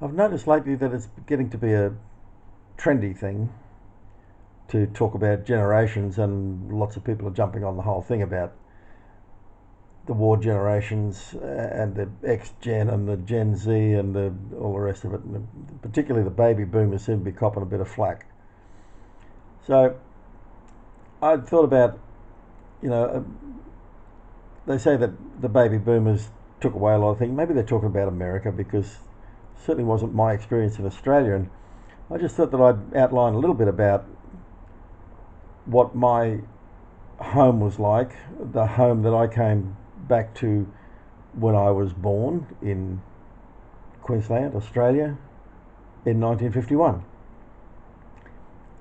I've noticed lately that it's getting to be a trendy thing to talk about generations, and lots of people are jumping on the whole thing about the war generations and the X Gen and the Gen Z and all the rest of it. And particularly the baby boomers seem to be copping a bit of flack. So I thought about, you know, they say that the baby boomers took away a lot of things. Maybe they're talking about America, because it certainly wasn't my experience in Australia. And I just thought that I'd outline a little bit about what my home was like, the home that I came back to when I was born in Queensland, Australia, in 1951.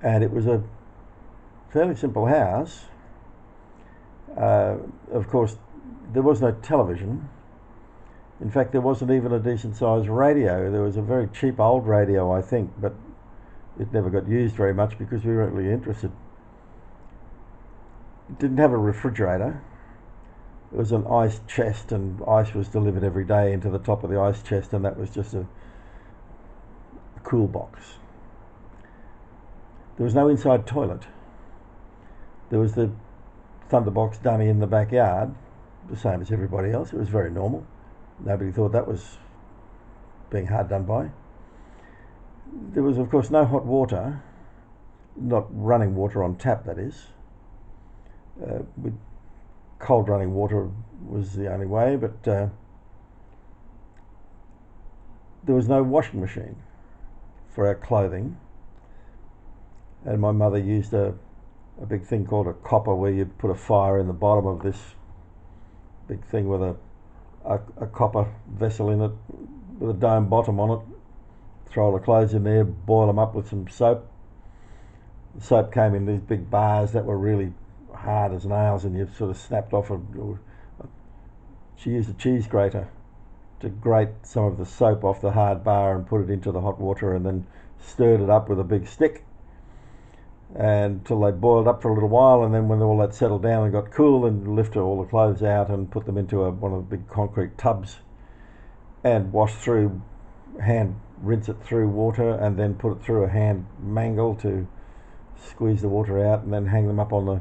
And it was a fairly simple house. Of course, there was no television. In fact, there wasn't even a decent sized radio. There was a very cheap old radio, I think, but it never got used very much because we weren't really interested. It didn't have a refrigerator. It was an ice chest, and ice was delivered every day into the top of the ice chest, and that was just a cool box. There was no inside toilet. There was the Thunderbox dummy in the backyard, the same as everybody else. It was very normal. Nobody thought that was being hard done by. There was, of course, no hot water, not running water on tap, that is. With cold running water was the only way, but there was no washing machine for our clothing. And my mother used a big thing called a copper, where you put a fire in the bottom of this big thing with a copper vessel in it with a dome bottom on it. Throw all the clothes in there, boil them up with some soap. The soap came in these big bars that were really hard as nails, and you sort of snapped off she used a cheese grater to grate some of the soap off the hard bar and put it into the hot water, and then stirred it up with a big stick until they boiled up for a little while. And then when all that settled down and got cool, and lifted all the clothes out and put them into one of the big concrete tubs and wash through, hand rinse it through water, and then put it through a hand mangle to squeeze the water out, and then hang them up on a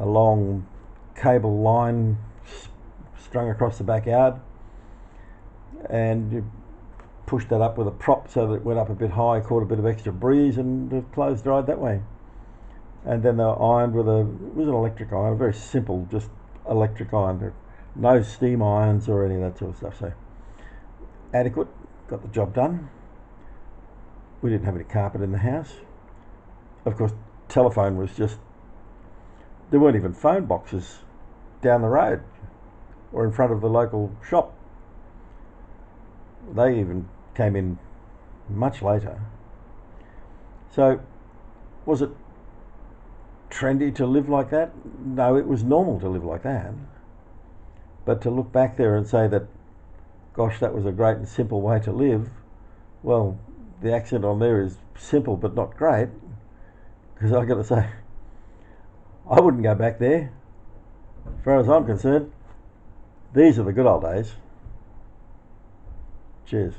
long cable line strung across the backyard, and you pushed that up with a prop so that it went up a bit high, caught a bit of extra breeze, and the clothes dried that way. And then they were ironed with it was an electric iron, a very simple, just electric iron. No steam irons or any of that sort of stuff. So adequate, got the job done. We didn't have any carpet in the house. Of course, telephone was just, there weren't even phone boxes down the road or in front of the local shop. They even came in much later. So, was it trendy to live like that? No, it was normal to live like that. But to look back there and say that, gosh, that was a great and simple way to live, well, the accent on there is simple but not great, because I've got to say, I wouldn't go back there. As far as I'm concerned, these are the good old days. Cheers.